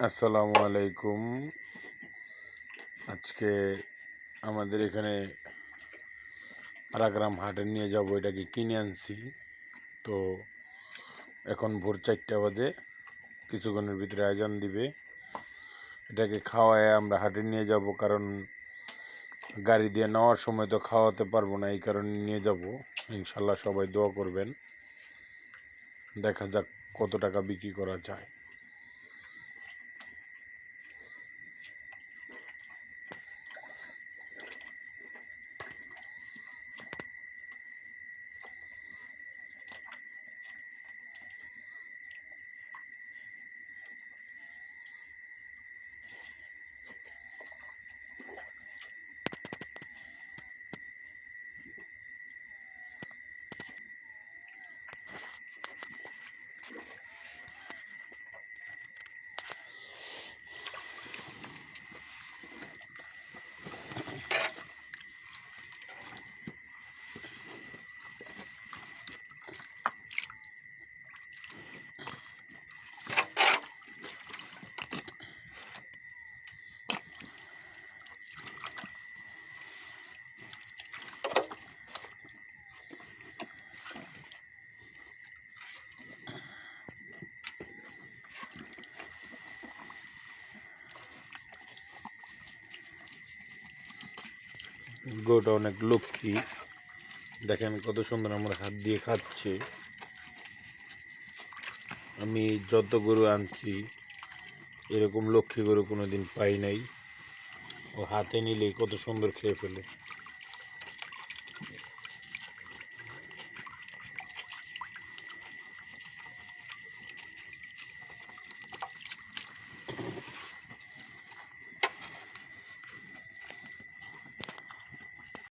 আসসালামু আলাইকুম। আজকে আমাদের এখানে পাড়াগ্রাম হাটে নিয়ে যাব, এটাকে কিনে আনছি। তো এখন ভোর 4টা বাজে, কিছুক্ষণের ভিতরে আজান দিবে। এটাকে খাওয়ায় আমরা হাটে নিয়ে যাব, কারণ গাড়ি দিয়ে নেওয়ার সময় তো খাওয়াতে পারবো না, এই কারণে নিয়ে যাব। ইনশাল্লাহ সবাই দোয়া করবেন, দেখা যাক কত টাকা বিক্রি করা যায়। গরুটা অনেক লক্ষ্মী, দেখেন কত সুন্দর আমার হাত দিয়ে খাচ্ছে। আমি যত গরু আনছি এরকম লক্ষ্মী গরু কোনোদিন পাই নাই। ও হাতে নিলেই কত সুন্দর খেয়ে ফেলে।